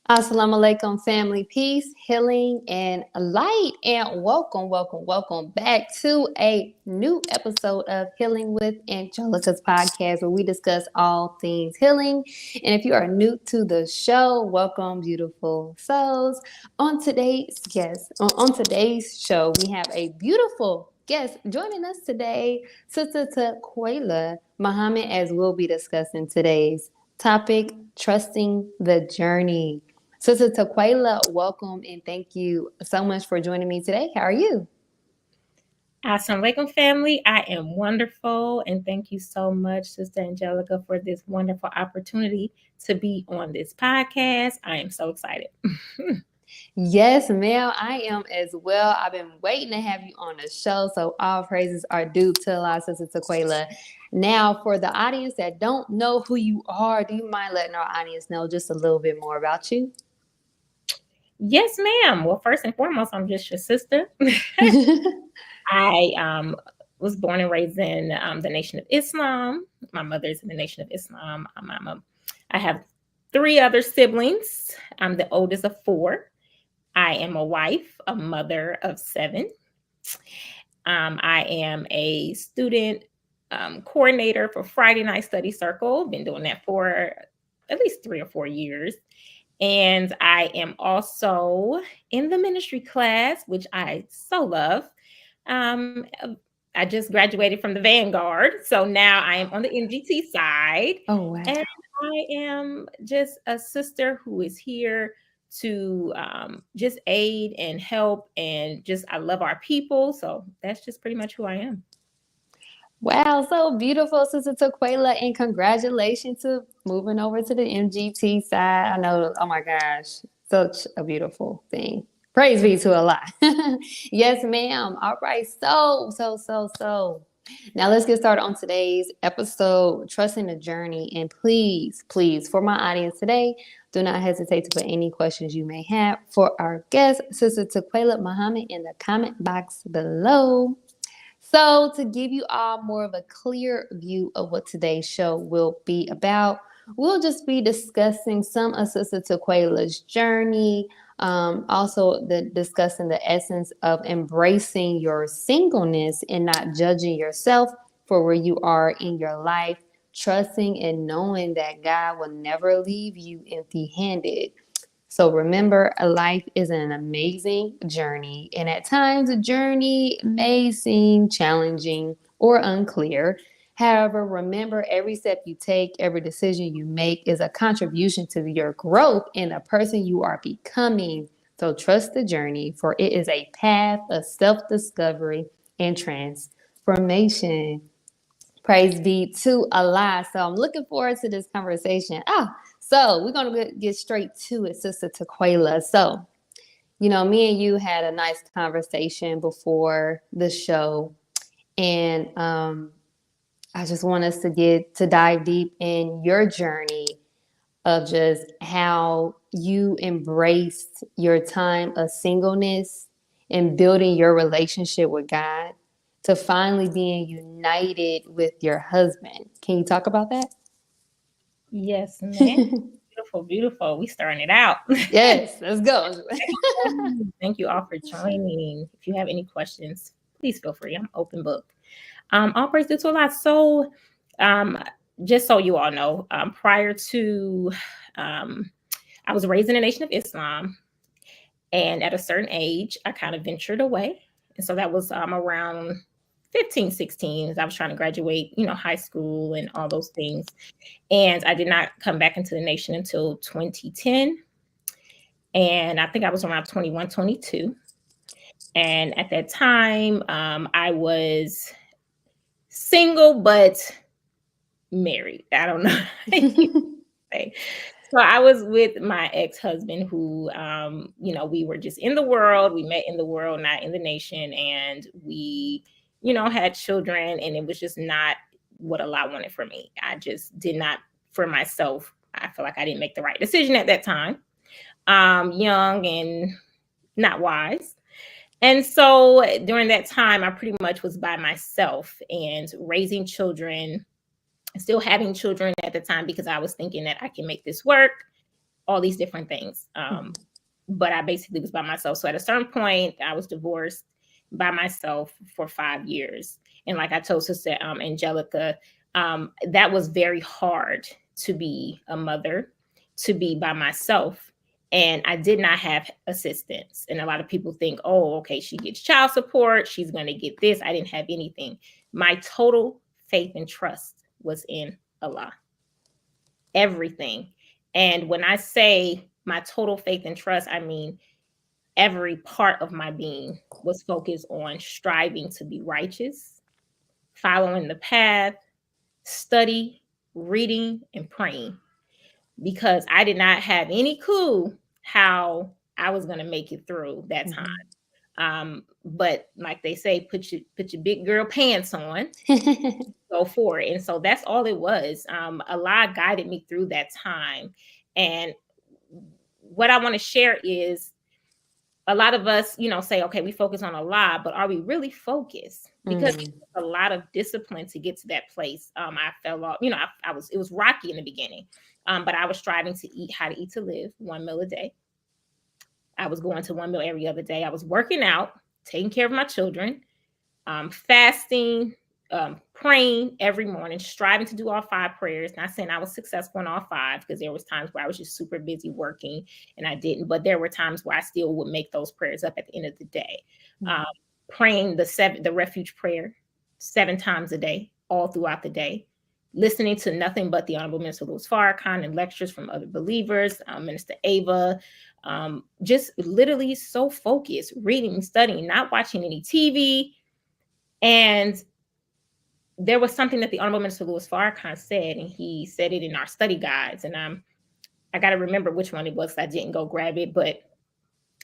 Assalamu alaikum, family, peace, healing, and light. And welcome back to a new episode of Healing with Angelica's podcast, where we discuss all things healing. And if you are new to the show, welcome, beautiful souls. On today's show, we have a beautiful guest joining us today, Sister Tequella Muhammad, as we'll be discussing today's topic, trusting the journey. Sister Tequella, welcome and thank you so much for joining me today. How are you? Assalamu alaikum, family. I am wonderful, and thank you so much, Sister Angelica, for this wonderful opportunity to be on this podcast. I am so excited. Yes, ma'am, I am as well. I've been waiting to have you on the show, so all praises are due to Allah, Sister Tequella. Now, for the audience that don't know who you are, do you mind letting our audience know just a little bit more about you? Yes, ma'am. Well, first and foremost, I'm just your sister. I was born and raised in the Nation of Islam. My mother's in the Nation of Islam. I have 3 other siblings. I'm the oldest of 4. I am a wife, a mother of 7. I am a student coordinator for Friday Night Study Circle. Been doing that for at least 3 or 4 years. And I am also in the ministry class, which I so love. I just graduated from the Vanguard. So now I am on the MGT side. Oh, wow. And I am just a sister who is here to just aid and help. And just, I love our people. So that's just pretty much who I am. Wow, so beautiful, Sister Tequella, and congratulations to moving over to the MGT side. I know, oh my gosh, such a beautiful thing. Praise be to Allah. Yes, ma'am. All right, so. Now let's get started on today's episode, Trusting the Journey. And please, for my audience today, do not hesitate to put any questions you may have for our guest, Sister Tequella Muhammad, in the comment box below. So, to give you all more of a clear view of what today's show will be about, we'll just be discussing some of Sister Tequella's journey, also discussing the essence of embracing your singleness and not judging yourself for where you are in your life, trusting and knowing that God will never leave you empty-handed. So remember, a life is an amazing journey, and at times the journey may seem challenging or unclear. However, remember, every step you take, every decision you make is a contribution to your growth and the person you are becoming. So trust the journey, for it is a path of self-discovery and transformation. Praise be to Allah. So I'm looking forward to this conversation. So we're going to get straight to it, Sister Tequella. So, me and you had a nice conversation before the show. And I just want us to dive deep in your journey of just how you embraced your time of singleness and building your relationship with God to finally being united with your husband. Can you talk about that? Yes, ma'am. Beautiful. We starting it out. Yes, let's go. Thank you all for joining. If you have any questions, please feel free. I'm open book. All praise due to Allah. So, just so you all know, prior to, I was raised in the Nation of Islam, and at a certain age, I kind of ventured away. And so that was around 15, 16, as I was trying to graduate, high school and all those things. And I did not come back into the nation until 2010. And I think I was around 21, 22. And at that time, I was single, but married. I don't know. So I was with my ex-husband who, we were just in the world. We met in the world, not in the nation. And we, had children, and it was just not what Allah wanted for me. I just did not, for myself, I feel like I didn't make the right decision at that time. Young and not wise. And so during that time, I pretty much was by myself and raising children, still having children at the time, because I was thinking that I can make this work. all these different things. But I basically was by myself. So at a certain point, I was divorced by myself for 5 years. And like I told Sister Angelica, that was very hard to be a mother, to be by myself. And I did not have assistance. And a lot of people think, oh, okay, she gets child support. She's going to get this. I didn't have anything. My total faith and trust was in Allah. Everything. And when I say my total faith and trust, I mean every part of my being was focused on striving to be righteous, following the path, study, reading, and praying, because I did not have any clue how I was going to make it through that time. But like they say, put your big girl pants on, go for it. And so that's all it was. Allah guided me through that time. And what I want to share is, a lot of us, say, okay, we focus on Allah, but are we really focused? Because it took a lot of discipline to get to that place. I fell off, it was rocky in the beginning, but I was striving to eat how to eat to live, 1 meal a day. I was going to 1 meal every other day. I was working out, taking care of my children, fasting, praying every morning, striving to do all 5 prayers. Not saying I was successful in all 5, because there was times where I was just super busy working and I didn't, but there were times where I still would make those prayers up at the end of the day. Praying the refuge prayer 7 times a day, all throughout the day, listening to nothing but the Honorable Minister Louis Farrakhan and lectures from other believers, Minister Ava, just literally so focused, reading, studying, not watching any TV. And there was something that the Honorable Minister Louis Farrakhan said, and he said it in our study guides. And I got to remember which one it was. I didn't go grab it, but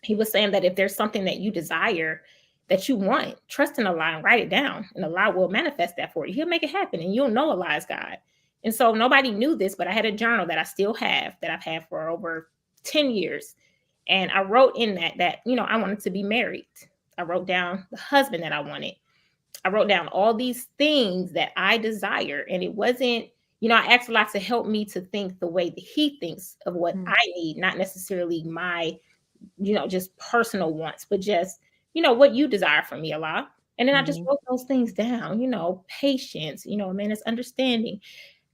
he was saying that if there's something that you desire, that you want, trust in Allah and write it down, and Allah will manifest that for you. He'll make it happen, and you'll know Allah is God. And so nobody knew this, but I had a journal that I still have, that I've had for over 10 years. And I wrote in that, I wanted to be married. I wrote down the husband that I wanted. I wrote down all these things that I desire. And it wasn't, I asked Allah to help me to think the way that He thinks of what I need, not necessarily my, just personal wants, but just, what you desire from me, Allah. And then I just wrote those things down, patience, man, it's understanding,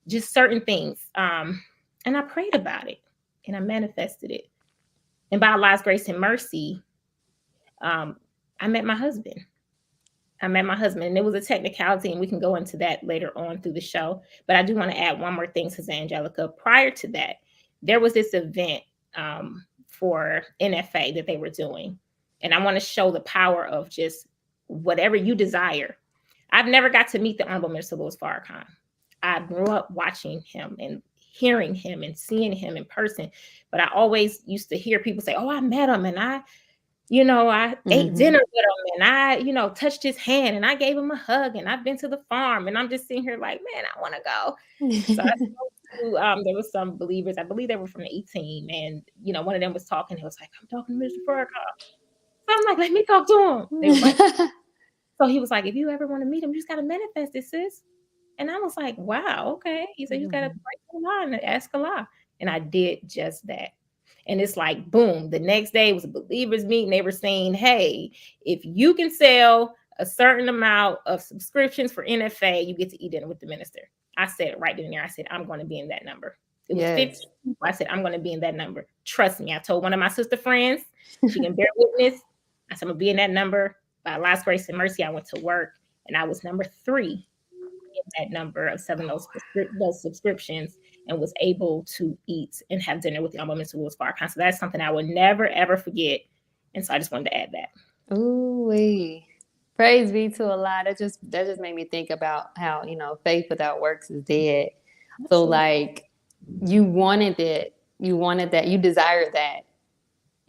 just certain things. And I prayed about it and I manifested it. And by Allah's grace and mercy, I met my husband. And it was a technicality, and we can go into that later on through the show. But I do want to add one more thing, Sister Angelica. Prior to that, there was this event for NFA that they were doing. And I want to show the power of just whatever you desire. I've never got to meet the Honorable Minister Louis Farrakhan. I grew up watching him and hearing him and seeing him in person. But I always used to hear people say, oh, I met him and I ate dinner with him and I, touched his hand and I gave him a hug and I've been to the farm, and I'm just sitting here like, man, I want to go. So I spoke to, there was some believers, I believe they were from the 18, and, one of them was talking. He was like, I'm talking to Mr. Farrakhan. So I'm like, let me talk to him. They was like, so he was like, if you ever want to meet him, you just got to manifest it, sis. And I was like, wow, okay. He said, you just got to pray to Allah and ask Allah. And I did just that. And it's like, boom, the next day was a believers meeting. They were saying, hey, if you can sell a certain amount of subscriptions for NFA, you get to eat dinner with the minister. I said it right then and there. I said, I'm going to be in that number. It was 50 people. I said, I'm going to be in that number. Trust me. I told one of my sister friends, she can bear witness. I said, I'm going to be in that number. By God's grace and mercy, I went to work, and I was number 3 in that number of 7 those subscriptions, and was able to eat and have dinner with the Honorable Mr. Louis Farrakhan. So that's something I will never, ever forget. And so I just wanted to add that. Ooh, praise be to Allah. That just made me think about how, faith without works is dead. So like you wanted it, you desired that.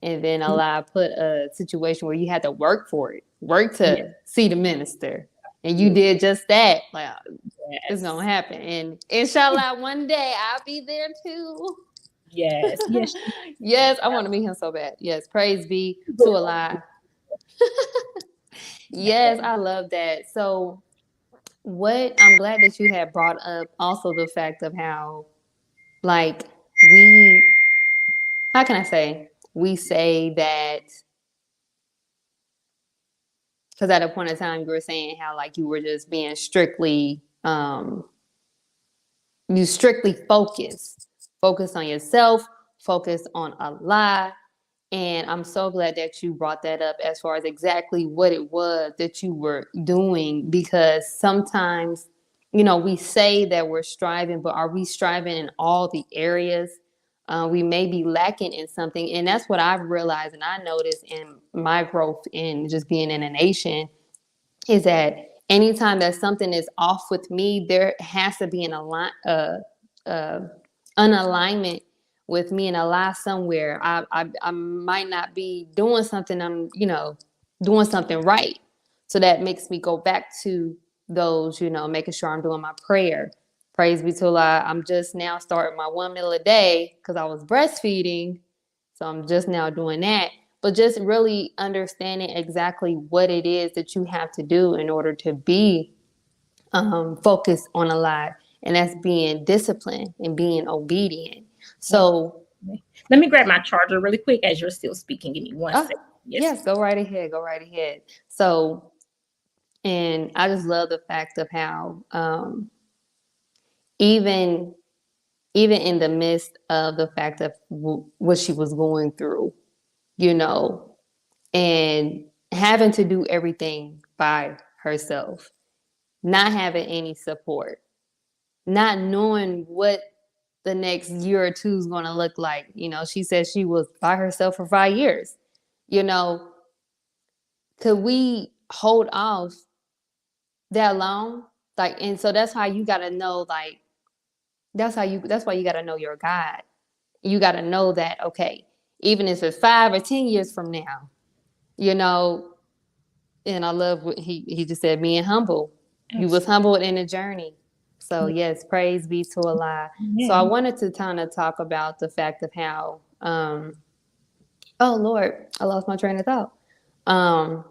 And then Allah put a situation where you had to work for it, work to see the minister. And you did just that. Like, it's going to happen. And inshallah, one day I'll be there too. Yes. Yes, I want to meet him so bad. Yes, praise be to Allah. Yes, I love that. So I'm glad that you had brought up also the fact of how, like, we how can I say? We say that because at a point in time you were saying how like you were just being you strictly focused on yourself, focused on Allah. And I'm so glad that you brought that up as far as exactly what it was that you were doing, because sometimes, we say that we're striving, but are we striving in all the areas? We may be lacking in something. And that's what I've realized and I noticed in my growth in just being in a nation is that anytime that something is off with me, there has to be uh, unalignment with me and a lie somewhere. I might not be doing something. I'm doing something right. So that makes me go back to those, making sure I'm doing my prayer. Praise be to Allah. I'm just now starting my 1 meal a day because I was breastfeeding. So I'm just now doing that. But just really understanding exactly what it is that you have to do in order to be focused on a lot. And that's being disciplined and being obedient. So, Absolutely. Let me grab my charger really quick as you're still speaking. Give me one oh, second. Yes. yes, go right ahead. Go right ahead. So, and I just love the fact of how even even in the midst of the fact of what she was going through, you know, and having to do everything by herself, not having any support, not knowing what the next year or two is going to look like. She said she was by herself for 5 years. You know, could we hold off that long? Like, and so that's how you got to know, like, that's why you got to know your God. You got to know that, okay, even if it's 5 or 10 years from now, you know, and I love what he just said, being humble. You was Absolutely. humbled in the journey. So yes, praise be to Allah. So I Yeah. wanted to kind of talk about the fact of how, oh Lord, I lost my train of thought. Um,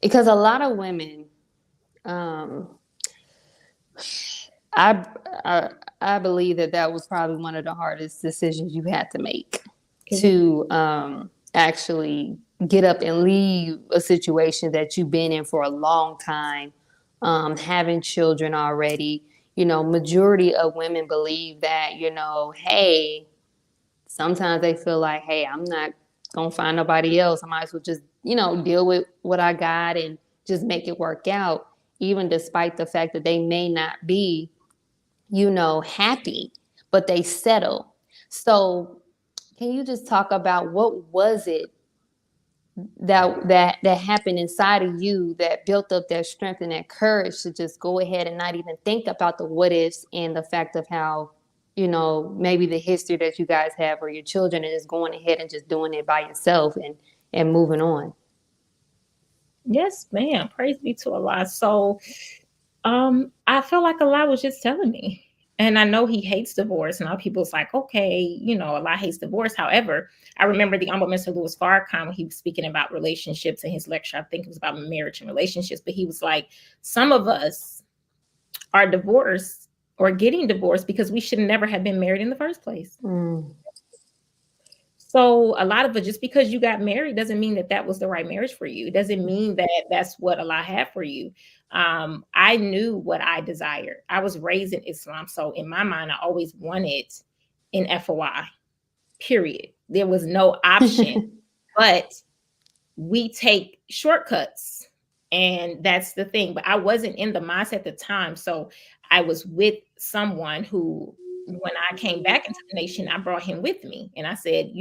because a lot of women, um, I, I I believe that that was probably one of the hardest decisions you had to make It was. to actually get up and leave a situation that you've been in for a long time, having children already. Majority of women believe that, hey, sometimes they feel like, hey, I'm not gonna find nobody else. I might as well just, deal with what I got and just make it work out, even despite the fact that they may not be, happy, but they settle. So can you just talk about what was it that happened inside of you that built up that strength and that courage to just go ahead and not even think about the what ifs and the fact of how, maybe the history that you guys have or your children and just going ahead and just doing it by yourself and moving on. Yes, ma'am. Praise be to Allah. So, I feel like Allah was just telling me. And I know he hates divorce. And all people's like, okay, Allah hates divorce. However, I remember the Honorable Mr. Louis Farrakhan when he was speaking about relationships in his lecture. I think it was about marriage and relationships, but he was like, some of us are divorced or getting divorced because we should never have been married in the first place. Mm. So a lot of it, just because you got married doesn't mean that that was the right marriage for you. It doesn't mean that that's what Allah had for you. I knew what I desired. I was raised in Islam. So in my mind, I always wanted an FOI, period. There was no option, but we take shortcuts. And that's the thing. But I wasn't in the mindset at the time. So I was with someone who, when I came back into the nation, I brought him with me. And I said,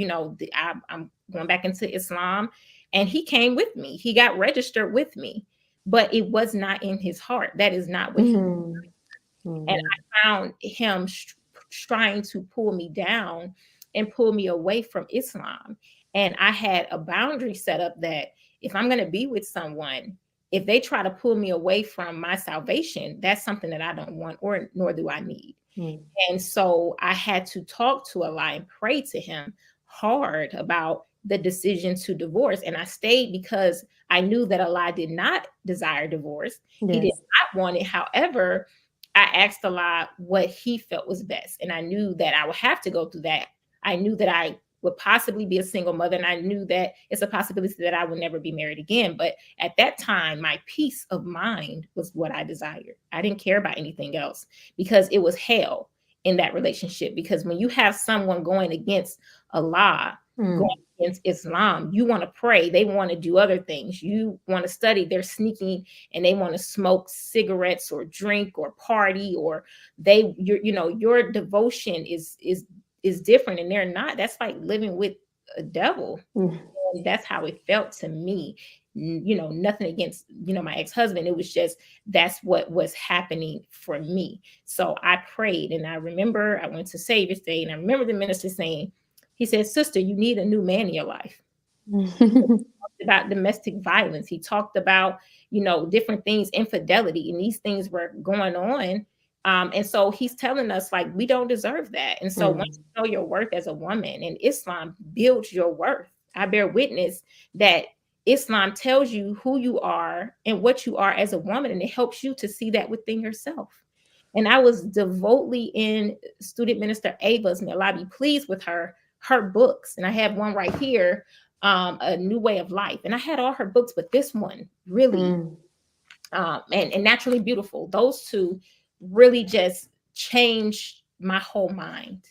I'm going back into Islam. And he came with me. He got registered with me. But it was not in his heart. That is not what he. Mm. And Mm. I found him trying to pull me down and pull me away from Islam. And I had a boundary set up that if I'm going to be with someone, if they try to pull me away from my salvation, that's something that I don't want, or nor do I need. Mm. And so I had to talk to Allah and pray to him hard about the decision to divorce. And I stayed because I knew that Allah did not desire divorce. He did Yes. not want it. However, I asked Allah what He felt was best, and I knew that I would have to go through that. I knew that I would possibly be a single mother, and I knew that it's a possibility that I would never be married again. But at that time, my peace of mind was what I desired. I didn't care about anything else because it was hell in that relationship. Because when you have someone going against Allah, going against Islam, you want to pray, they want to do other things, you want to study, they're sneaking and they want to smoke cigarettes or drink or party, or your devotion is different and they're not. That's like living with a devil. Mm. And that's how it felt to me. Nothing against my ex-husband, it was just that's what was happening for me. So I prayed, and I remember I went to Savior's Day, and I remember the minister saying, he said, "Sister, you need a new man in your life." About domestic violence, he talked about different things, infidelity, and these things were going on. And so he's telling us, like, we don't deserve that. And so once you know your worth as a woman, and Islam builds your worth, I bear witness that Islam tells you who you are and what you are as a woman, and it helps you to see that within yourself. And I was devotedly in student minister Ava's, may Allah be pleased with her books. And I have one right here, A New Way of Life. And I had all her books, but this one really, and Naturally Beautiful, those two really just changed my whole mind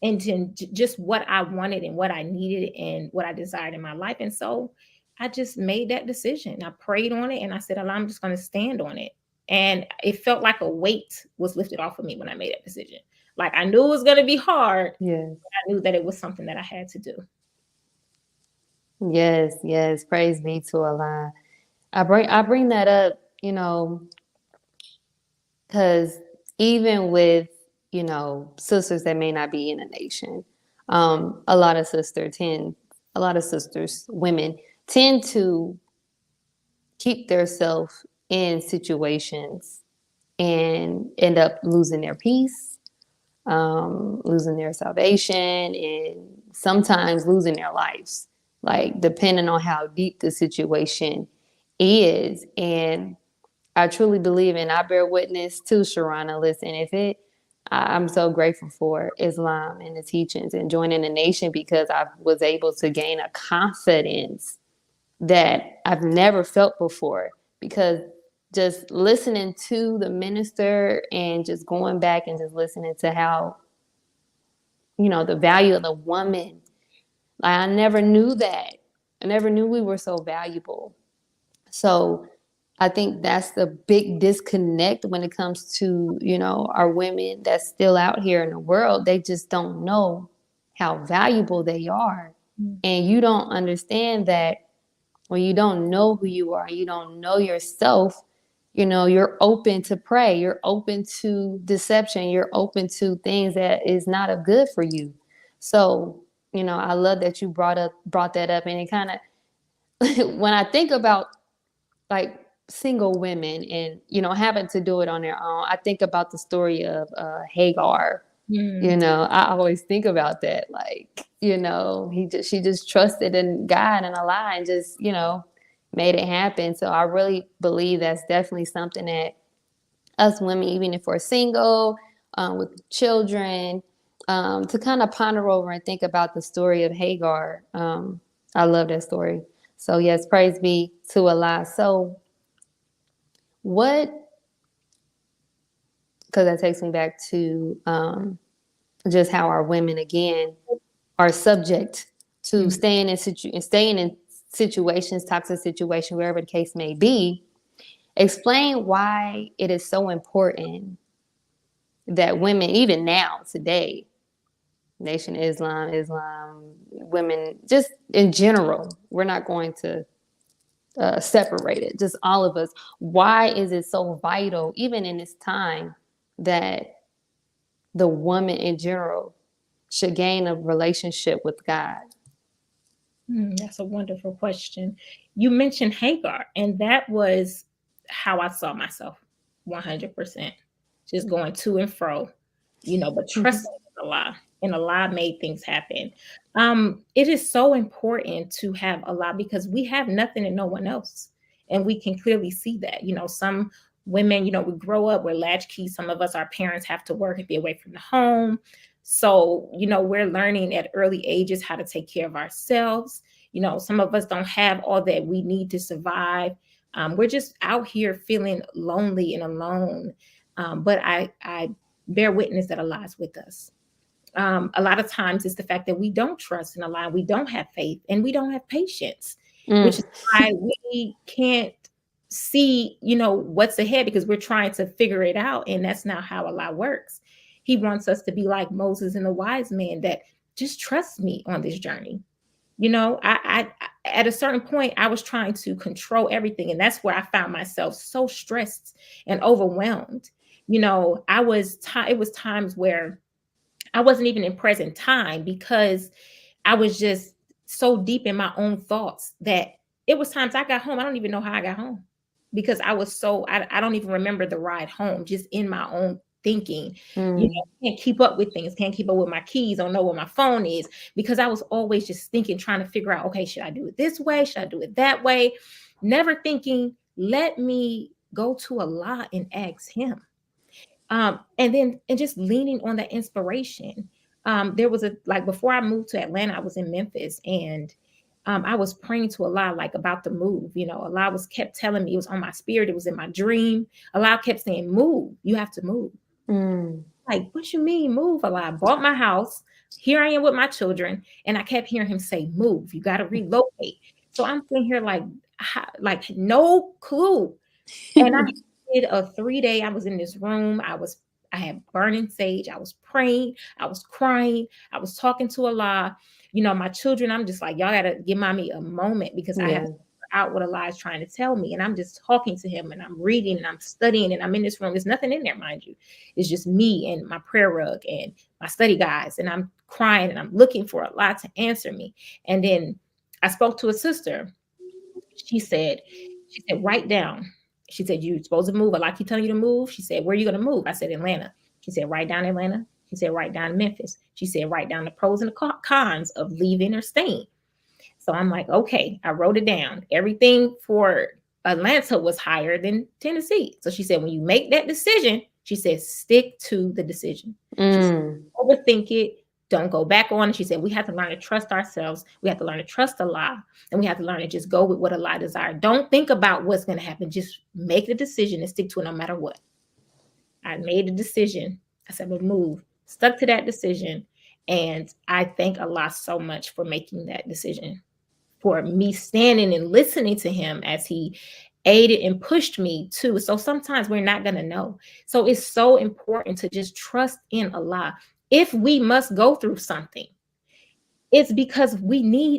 into just what I wanted and what I needed and what I desired in my life. And so I just made that decision. I prayed on it and I said, Allah, I'm just going to stand on it. And it felt like a weight was lifted off of me when I made that decision. Like, I knew it was going to be hard. Yes. But I knew that it was something that I had to do. Yes, yes. Praise be to Allah. I bring that up, because even with, sisters that may not be in a nation, a lot of sisters, women tend to keep themselves in situations and end up losing their peace, losing their salvation, and sometimes losing their lives, like depending on how deep the situation is. And I truly believe, and I bear witness to Sharana. Listen, I'm so grateful for Islam and the teachings and joining the nation, because I was able to gain a confidence that I've never felt before. Because just listening to the minister and just going back and just listening to how, the value of the woman, like, I never knew that. I never knew we were so valuable. So I think that's the big disconnect when it comes to, our women that's still out here in the world. They just don't know how valuable they are. And you don't understand that when you don't know who you are, you don't know yourself, you're open to prey, you're open to deception, you're open to things that is not of good for you. So, I love that you brought that up. And it kind of, when I think about like single women and, having to do it on their own, I think about the story of Hagar. I always think about that. Like, she just trusted in God and Allah and just, made it happen. So I really believe that's definitely something that us women, even if we're single, with children, to kind of ponder over and think about the story of Hagar. I love that story. So yes, praise be to Allah. So because that takes me back to just how our women, again, are subject to staying in situations, toxic situations, wherever the case may be. Explain why it is so important that women, even now, today, Nation Islam, women, just in general, we're not going to separate it, just all of us. Why is it so vital, even in this time, that the woman in general should gain a relationship with God? That's a wonderful question. You mentioned Hagar, and that was how I saw myself 100%. Just going to and fro, but trusting in Allah. And Allah made things happen. It is so important to have Allah because we have nothing and no one else. And we can clearly see that. Some women, we grow up, we're latchkey. Some of us, our parents have to work and be away from the home. So, we're learning at early ages how to take care of ourselves. Some of us don't have all that we need to survive. We're just out here feeling lonely and alone. But I bear witness that Allah is with us. A lot of times it's the fact that we don't trust in Allah, we don't have faith, and we don't have patience, which Mm. is why we can't see, what's ahead, because we're trying to figure it out. And that's not how Allah works. He wants us to be like Moses and the wise man, that just trust me on this journey. I at a certain point, I was trying to control everything. And that's where I found myself so stressed and overwhelmed. It was times where I wasn't even in present time, because I was just so deep in my own thoughts that it was times I got home. I don't even know how I got home, because I was I don't even remember the ride home, just in my own thinking. Mm. Can't keep up with things, can't keep up with my keys, don't know where my phone is, because I was always just thinking, trying to figure out, okay, should I do it this way? Should I do it that way? Never thinking, let me go to Allah and ask him. And just leaning on that inspiration. There was before I moved to Atlanta, I was in Memphis, and I was praying to Allah about the move. Allah kept telling me, it was on my spirit, it was in my dream. Allah kept saying, move, you have to move. Mm. Like, what you mean move, Allah? I bought my house. Here I am with my children, and I kept hearing him say, move, you got to relocate. So I'm sitting here like no clue. And I did a 3-day. I was in this room. I had burning sage. I was praying. I was crying. I was talking to Allah. My children, I'm just like, y'all gotta give mommy a moment, because I have Yeah. to figure out what Allah is trying to tell me. And I'm just talking to him, and I'm reading, and I'm studying, and I'm in this room. There's nothing in there, mind you. It's just me and my prayer rug and my study guides. And I'm crying, and I'm looking for Allah to answer me. And then I spoke to a sister. She said, write down. She said, you're supposed to move. I keep telling you to move. She said, where are you going to move? I said, Atlanta. She said, write down Atlanta. She said, write down Memphis. She said, write down the pros and the cons of leaving or staying. So I'm like, okay, I wrote it down. Everything for Atlanta was higher than Tennessee. So she said, when you make that decision, she said, stick to the decision. She said, Mm. overthink it. Don't go back on it. She said, we have to learn to trust ourselves. We have to learn to trust Allah. And we have to learn to just go with what Allah desires. Don't think about what's going to happen. Just make the decision and stick to it no matter what. I made a decision. I said, we'll move. Stuck to that decision. And I thank Allah so much for making that decision, for me standing and listening to him as he aided and pushed me too. So sometimes we're not going to know. So it's so important to just trust in Allah. If we must go through something, it's because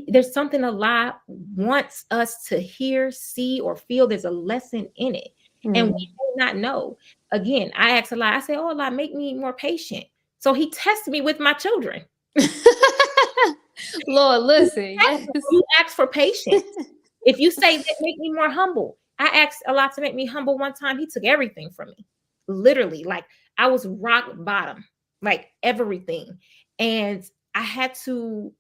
there's something Allah wants us to hear, see, or feel. There's a lesson in it. And we may not know. Again, I asked Allah, I said, oh, Allah, make me more patient. So he tested me with my children. Lord, listen, yes. You ask for patience. If you say that, make me more humble. I asked Allah to make me humble one time. He took everything from me. Literally, I was rock bottom, everything. And I had to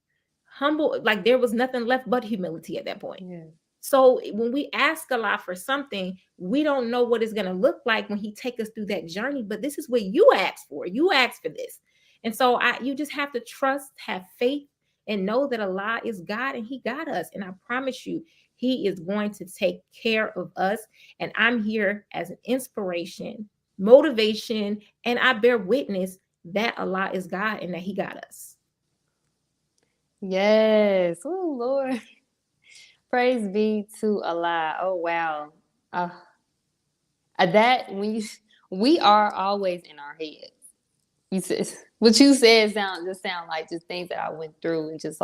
humble, there was nothing left but humility at that point. Yeah. So when we ask Allah for something, we don't know what it's going to look like when he take us through that journey. But this is what you asked for. You asked for this. And so you just have to trust, have faith, and know that Allah is God and he got us. And I promise you, he is going to take care of us. And I'm here as an inspiration, motivation, and I bear witness that Allah is God and that he got us. Yes. Oh, Lord. Praise be to Allah. Oh, wow. That we are always in our heads. You said what you said sound like just things that I went through, and just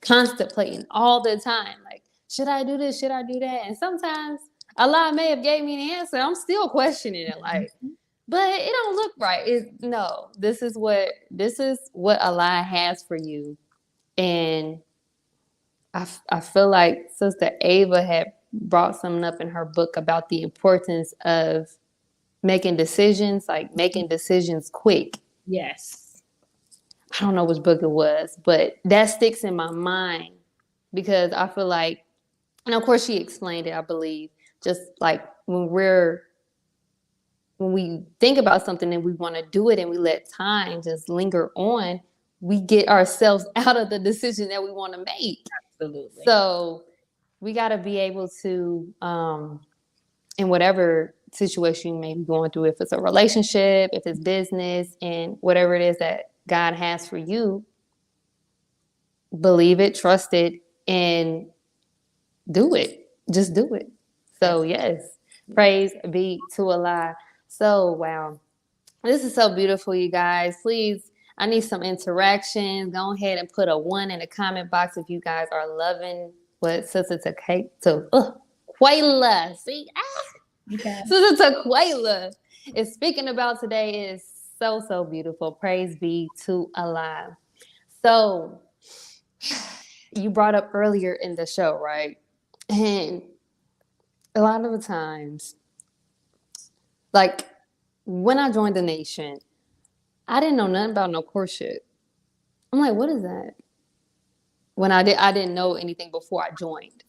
contemplating all the time. Like, should I do this? Should I do that? And sometimes Allah may have gave me the answer. I'm still questioning it. But it don't look right. No, this is what Allah has for you. And I feel like Sister Ava had brought something up in her book about the importance of making decisions quick. Yes. I don't know which book it was, but that sticks in my mind, because I feel like, and of course she explained it, I believe, just like when we're when we think about something and we want to do it and we let time just linger on, we get ourselves out of the decision that we want to make. Absolutely. So we got to be able to, in whatever situation you may be going through, if it's a relationship, if it's business, and whatever it is that God has for you, believe it, trust it, and do it. Just do it. So, yes, praise be to Allah. So, wow. This is so beautiful, you guys. Please, I need some interaction. Go ahead and put a 1 in the comment box if you guys are loving what Sister Tequella. See? Okay. Sister Tequella is speaking about today is so, so beautiful. Praise be to Allah. So, you brought up earlier in the show, right? And a lot of the times, like when I joined the nation, I didn't know nothing about no courtship. I'm like, what is that? When I didn't know anything before I joined.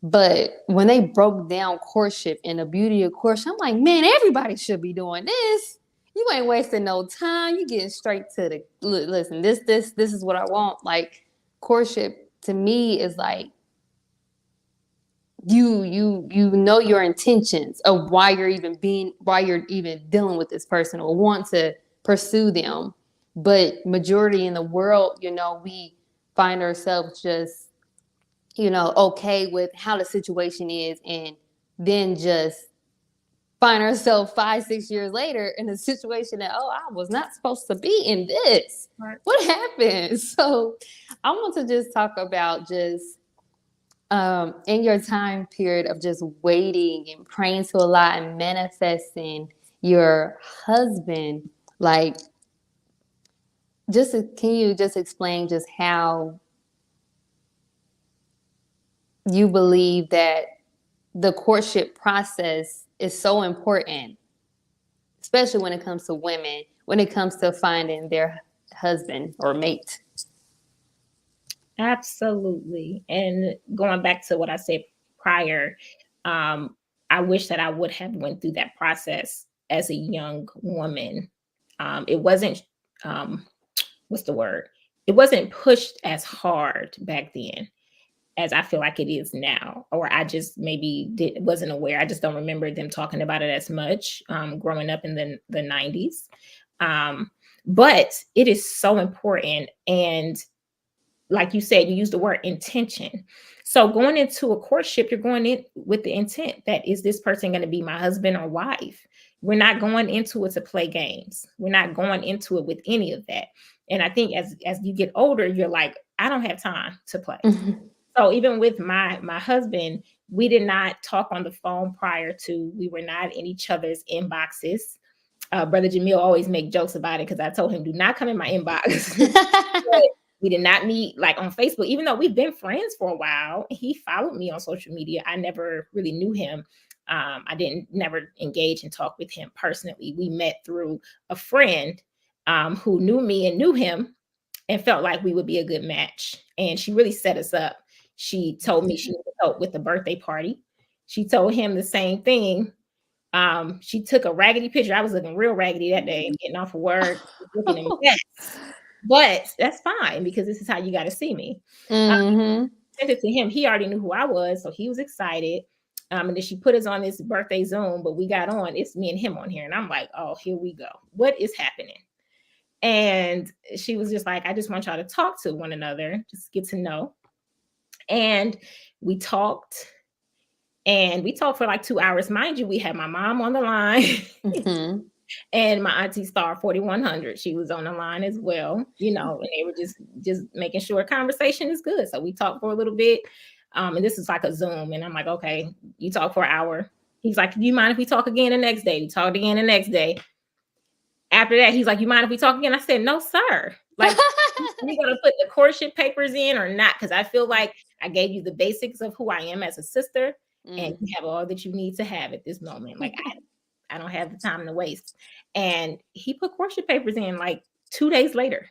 But when they broke down courtship and the beauty of courtship, I'm like, man, everybody should be doing this. You ain't wasting no time. You getting straight to the listen. This is what I want. Like courtship to me is like you know your intentions of why you're even dealing with this person or want to pursue them. But majority in the world, we find ourselves just, okay with how the situation is, and then just find ourselves 5 6 years later in a situation that, oh, I was not supposed to be in this. Right. What happened? So I want to just talk about just in your time period of just waiting and praying to Allah and manifesting your husband, like, can you just explain just how you believe that the courtship process is so important, especially when it comes to women, when it comes to finding their husband or mate? Absolutely. And going back to what I said prior, I wish that I would have went through that process as a young woman. It wasn't, what's the word? It wasn't pushed as hard back then as I feel like it is now, or I just maybe wasn't aware. I just don't remember them talking about it as much growing up in the 90s. But it is so important. And like you said, you use the word intention. So going into a courtship, you're going in with the intent that is this person going to be my husband or wife? We're not going into it to play games. We're not going into it with any of that. And I think as you get older, you're like, I don't have time to play. Mm-hmm. So even with my husband, we did not talk on the phone prior to. We were not in each other's inboxes. Brother Jamil always make jokes about it because I told him, do not come in my inbox. We did not meet like on Facebook, even though we've been friends for a while. He followed me on social media. I never really knew him. I didn't never engage and talk with him personally. We met through a friend who knew me and knew him and felt like we would be a good match. And she really set us up. She told me she needed help with the birthday party. She told him the same thing. She took a raggedy picture. I was looking real raggedy that day, getting off of work, looking a mess. But that's fine because this is how you got to see me. Mm-hmm. Sent it to him. He already knew who I was, so he was excited. And then she put us on this birthday Zoom, but we got on. It's me and him on here, and I'm like, oh, here we go. What is happening? And she was just like, I just want y'all to talk to one another, just get to know. And we talked. And we talked for like 2 hours. Mind you, we had my mom on the line. Mm-hmm. And my auntie Star 4100, she was on the line as well, and they were just making sure conversation is good. So we talked for a little bit, and this is like a Zoom, and I'm like, okay, you talk for an hour. He's like, do you mind if we talk again the next day? We talked again the next day. After that, he's like, you mind if we talk again? I said, no, sir. Like, you gonna put the courtship papers in or not? Because I feel like I gave you the basics of who I am as a sister, and you have all that you need to have at this moment. Like, I don't have the time to waste. And he put courtship papers in like 2 days later.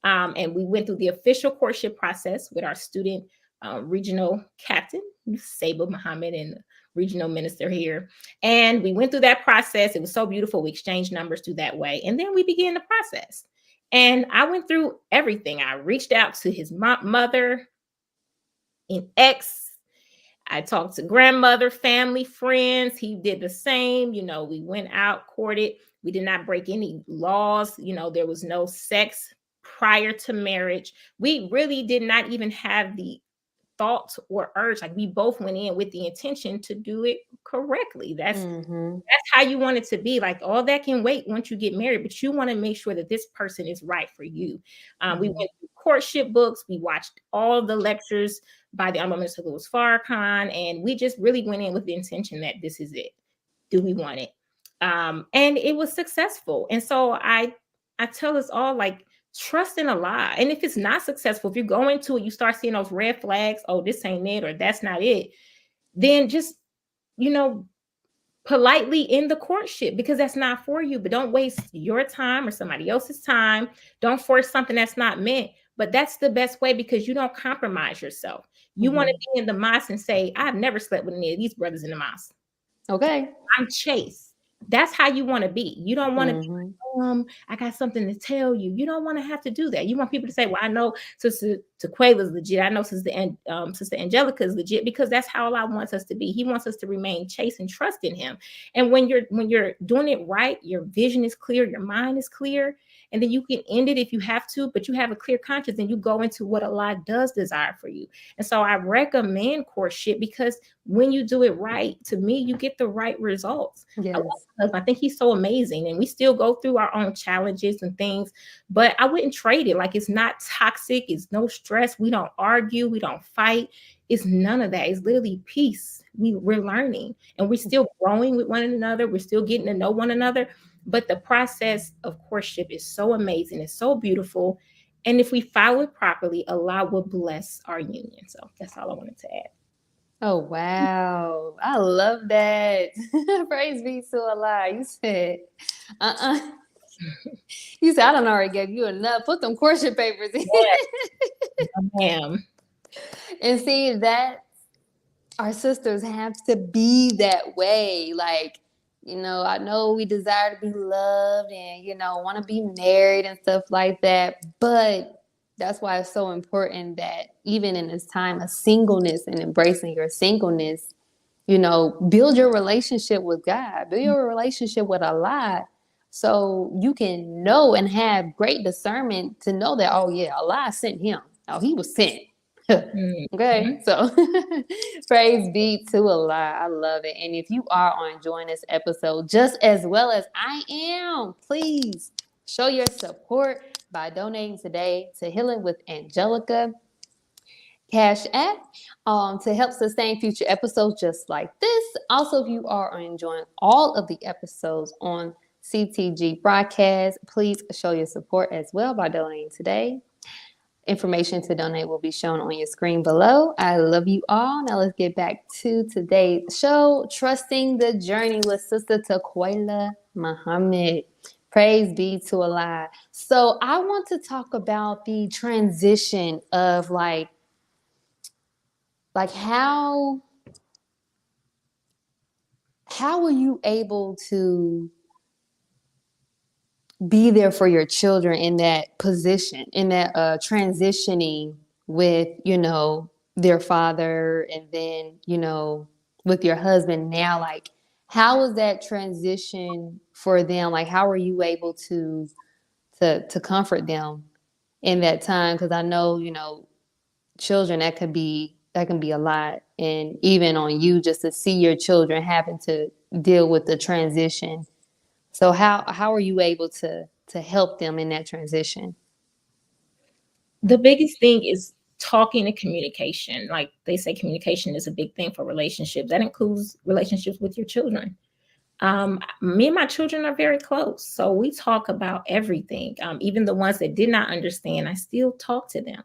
And we went through the official courtship process with our student regional captain, Tequella Muhammad, and regional minister here. And we went through that process. It was so beautiful. We exchanged numbers through that way. And then we began the process. And I went through everything. I reached out to his mother and ex. I talked to grandmother, family, friends. He did the same. We went out, courted. We did not break any laws. There was no sex prior to marriage. We really did not even have the thought or urge. Like, we both went in with the intention to do it correctly. That's how you want it to be. Like, all that can wait once you get married, but you want to make sure that this person is right for you. We went through courtship books. We watched all the lectures by the Honorable Minister Louis Farrakhan, and we just really went in with the intention that this is it. Do we want it? And it was successful. And so I tell us all, like, trust in Allah. And if it's not successful, if you go into it, you start seeing those red flags, oh, this ain't it, or that's not it, then just, politely end the courtship, because that's not for you. But don't waste your time or somebody else's time. Don't force something that's not meant. But that's the best way, because you don't compromise yourself. You want to be in the mosque and say, I've never slept with any of these brothers in the mosque. Okay. I'm chaste. That's how you want to be. You don't want to be like, I got something to tell you. You don't want to have to do that. You want people to say, well, I know Sister Tequella is legit. I know Sister Angelica is legit, because that's how Allah wants us to be. He wants us to remain chaste and trust in him. And when you're doing it right, your vision is clear, your mind is clear, and then you can end it if you have to, but you have a clear conscience and you go into what Allah does desire for you. And so I recommend courtship, because when you do it right, to me, you get the right results. Yes. I think he's so amazing, and we still go through our own challenges and things, but I wouldn't trade it. Like, it's not toxic. It's no stress. We don't argue. We don't fight. It's none of that. It's literally peace. We're learning, and we're still growing with one another. We're still getting to know one another. But the process of courtship is so amazing. It's so beautiful. And if we follow it properly, Allah will bless our union. So that's all I wanted to add. Oh, wow. I love that. Praise be to Allah. You said, you said, I don't already gave you enough. Put them courtship papers in. Yes. Ma'am. And see, that our sisters have to be that way. Like, I know we desire to be loved and, want to be married and stuff like that. But that's why it's so important that even in this time of singleness and embracing your singleness, build your relationship with God, build your relationship with Allah, so you can know and have great discernment to know that, oh yeah, Allah sent him. Oh, he was sent. Okay, so praise be to Allah. I love it. And if you are enjoying this episode just as well as I am, please show your support by donating today to Healing with Angelica Cash App to help sustain future episodes just like this. Also, if you are enjoying all of the episodes on CTG broadcast, please show your support as well by donating today. Information to donate will be shown on your screen below. I love you all. Now let's get back to today's show, Trusting the Journey with Sister Tequella Muhammad. Praise be to Allah. So I want to talk about the transition of like how were you able to be there for your children in that position, in that transitioning with, their father, and then, with your husband now? Like, how was that transition for them? Like, how were you able to comfort them in that time? Because I know, children, that can be a lot. And even on you, just to see your children having to deal with the transition. So how are you able to help them in that transition? The biggest thing is talking and communication. Like they say, communication is a big thing for relationships. That includes relationships with your children. Me and my children are very close, so we talk about everything. Even the ones that did not understand, I still talk to them.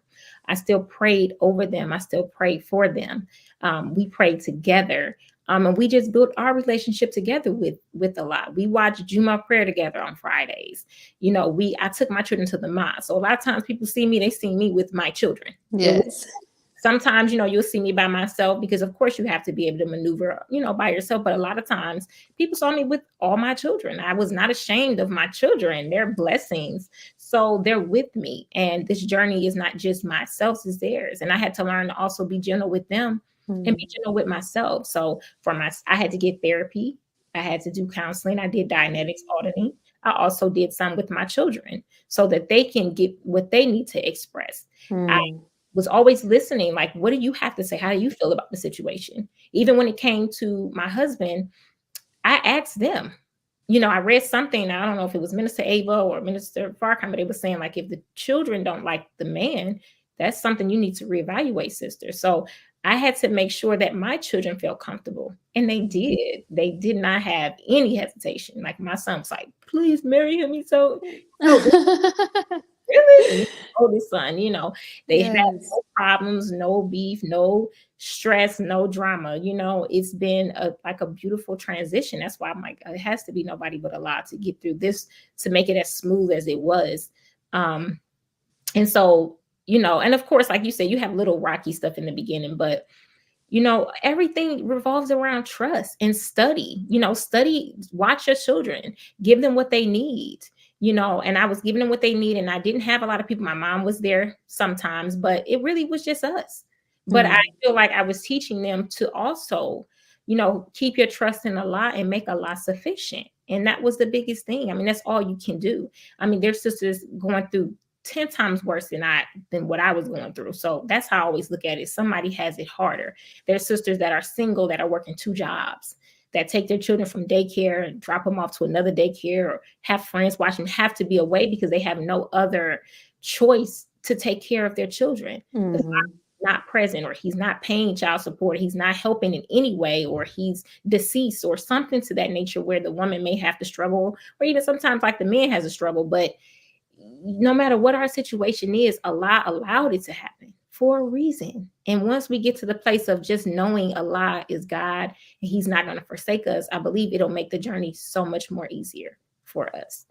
I still prayed over them. I still prayed for them. We prayed together. And we just built our relationship together with Allah. We watched Juma prayer together on Fridays. I took my children to the mosque. So a lot of times people see me, they see me with my children. Yes. Sometimes, you'll see me by myself because, of course, you have to be able to maneuver, by yourself. But a lot of times people saw me with all my children. I was not ashamed of my children. They're blessings. So they're with me. And this journey is not just myself, it's theirs. And I had to learn to also be gentle with them and be gentle with myself. So I had to get therapy. I had to do counseling. I did Dianetics auditing. I also did some with my children so that they can get what they need to express. I was always listening. Like, what do you have to say? How do you feel about the situation? Even when it came to my husband, I asked them. I read something. I don't know if it was Minister Ava or Minister Farrakhan, but they were saying, like, if the children don't like the man, that's something you need to reevaluate, sister. So I had to make sure that my children felt comfortable. And they did. They did not have any hesitation. Like, my son was like, please marry him. He's so really oldest son, they had no problems, no beef, no stress, no drama. It's been like a beautiful transition. That's why I'm like, it has to be nobody but Allah to get through this, to make it as smooth as it was. And so, and of course, like you said, you have little rocky stuff in the beginning, but everything revolves around trust and study. Watch your children, give them what they need. And I was giving them what they need, and I didn't have a lot of people. My mom was there sometimes, but it really was just us. But I feel like I was teaching them to also, keep your trust in Allah and make Allah sufficient. And that was the biggest thing. I mean, that's all you can do. I mean, their sisters going through 10 times worse than what I was going through. So that's how I always look at it. Somebody has it harder. There's sisters that are single, that are working 2 jobs, that take their children from daycare and drop them off to another daycare, or have friends watch them, have to be away because they have no other choice to take care of their children. If I'm not present, or he's not paying child support, he's not helping in any way, or he's deceased or something to that nature, where the woman may have to struggle, or even sometimes like the man has a struggle. But no matter what our situation is, Allah allowed it to happen for a reason. And once we get to the place of just knowing Allah is God and he's not going to forsake us, I believe it'll make the journey so much more easier for us.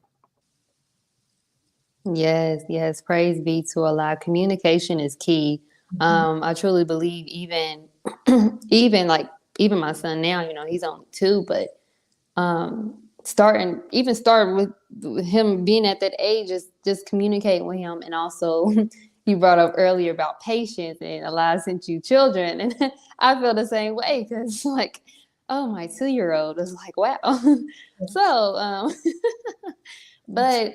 Yes. Praise be to Allah. Communication is key. I truly believe even my son now, he's on 2, but starting with him being at that age is just communicate with him. And also you brought up earlier about patience, and Allah sent you children, and I feel the same way, because like, oh, my 2-year-old is like, wow. So but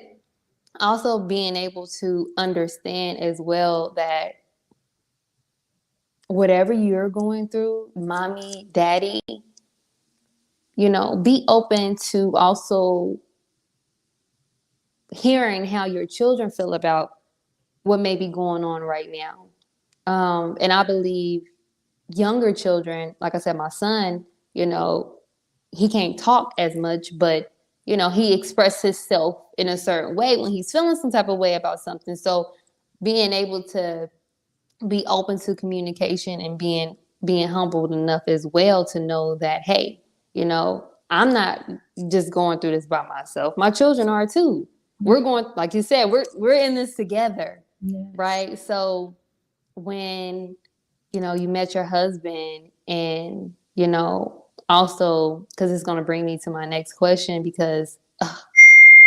also being able to understand as well that whatever you're going through, mommy, daddy, be open to also hearing how your children feel about what may be going on right now. And I believe younger children, like I said, my son, he can't talk as much, but, he expresses himself in a certain way when he's feeling some type of way about something. So being able to be open to communication and being humbled enough as well to know that, hey, I'm not just going through this by myself. My children are too. We're going, like you said, we're in this together. Yes. Right? So when, you met your husband, and, also, because it's going to bring me to my next question, because I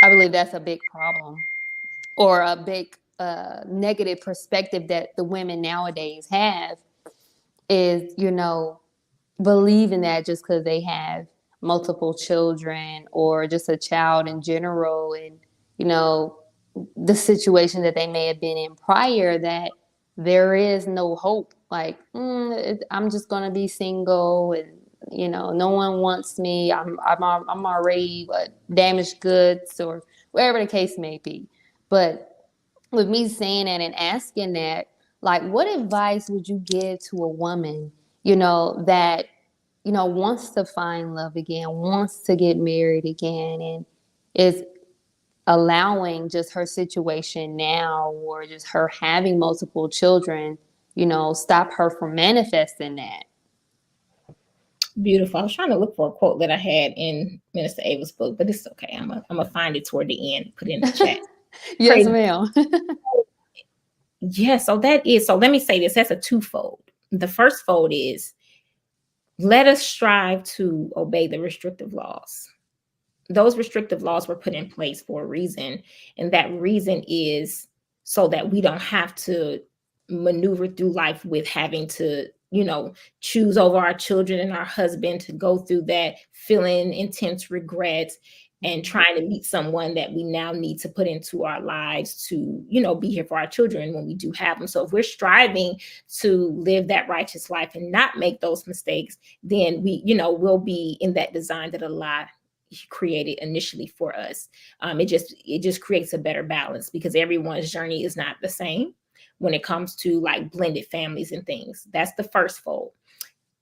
believe that's a big problem, or a big negative perspective that the women nowadays have, is, believing that just because they have multiple children, or just a child in general, and, the situation that they may have been in prior, that there is no hope. Like, I'm just going to be single, and, no one wants me. I'm already damaged goods, or whatever the case may be. But with me saying that and asking that, like, what advice would you give to a woman, that, wants to find love again, wants to get married again, and is allowing just her situation now, or just her having multiple children, stop her from manifesting that? Beautiful. I was trying to look for a quote that I had in Minister Ava's book, but it's okay. I'm gonna find it toward the end, put it in the chat. Yes, ma'am. Yeah, so let me say this, that's a twofold. The first fold is, let us strive to obey the restrictive laws. Those restrictive laws were put in place for a reason, and that reason is so that we don't have to maneuver through life with having to, choose over our children and our husband, to go through that feeling intense regrets and trying to meet someone that we now need to put into our lives to, be here for our children when we do have them. So if we're striving to live that righteous life and not make those mistakes, then we'll be in that design that Allah created initially for us. It just creates a better balance, because everyone's journey is not the same when it comes to like blended families and things. That's the first fold.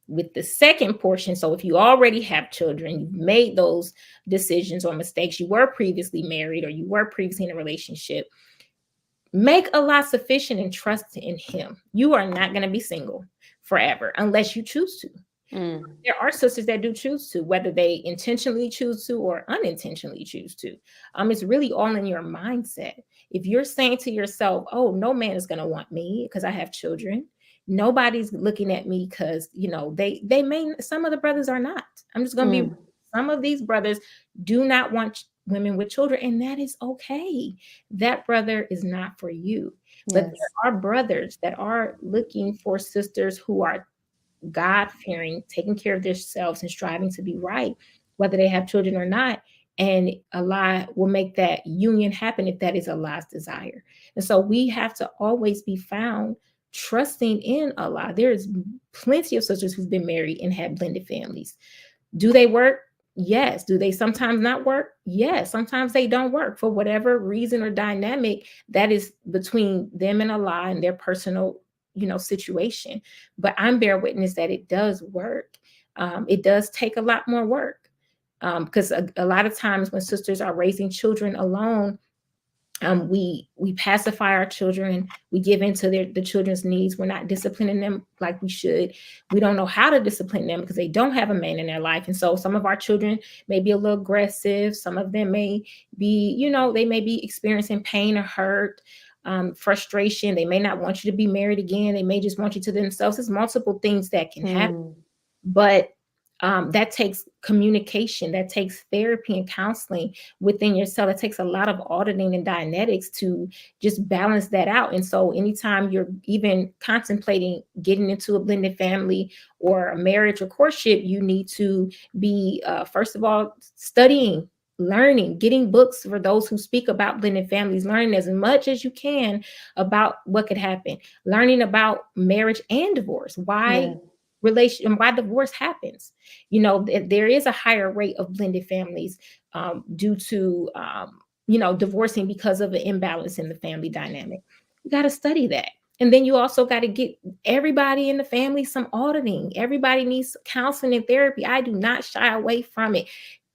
With the second portion, so if you already have children, you've made those decisions or mistakes, you were previously married or you were previously in a relationship, make Allah sufficient and trust in Him. You are not going to be single forever unless you choose to. There are sisters that do choose to, whether they intentionally choose to or unintentionally choose to. It's really all in your mindset. If you're saying to yourself, oh, no man is going to want me because I have children, nobody's looking at me because, they may, some of the brothers are not. I'm just going to be, some of these brothers do not want women with children, and that is okay. That brother is not for you. But Yes. there are brothers that are looking for sisters who are God fearing, taking care of themselves and striving to be right, whether they have children or not. And Allah will make that union happen if that is Allah's desire. And so we have to always be found trusting in Allah. There's plenty of sisters who've been married and had blended families. Do they work? Yes. Do they sometimes not work? Yes. Sometimes they don't work for whatever reason or dynamic that is between them and Allah and their personal, situation. But I'm bear witness that it does work. It does take a lot more work, because a lot of times when sisters are raising children alone, we pacify our children, we give into the children's needs, we're not disciplining them like we should. We don't know how to discipline them because they don't have a man in their life. And so some of our children may be a little aggressive, some of them may be, they may be experiencing pain or hurt, frustration. They may not want you to be married again, they may just want you to themselves. There's multiple things that can happen. But that takes communication, that takes therapy and counseling within yourself. It takes a lot of auditing and Dianetics to just balance that out. And so anytime you're even contemplating getting into a blended family or a marriage or courtship, you need to be, first of all, studying, learning, getting books for those who speak about blended families, learning as much as you can about what could happen, learning about marriage and divorce, why divorce happens. There is a higher rate of blended families due to divorcing because of an imbalance in the family dynamic. You got to study that. And then you also got to get everybody in the family some auditing. Everybody needs counseling and therapy. I do not shy away from it.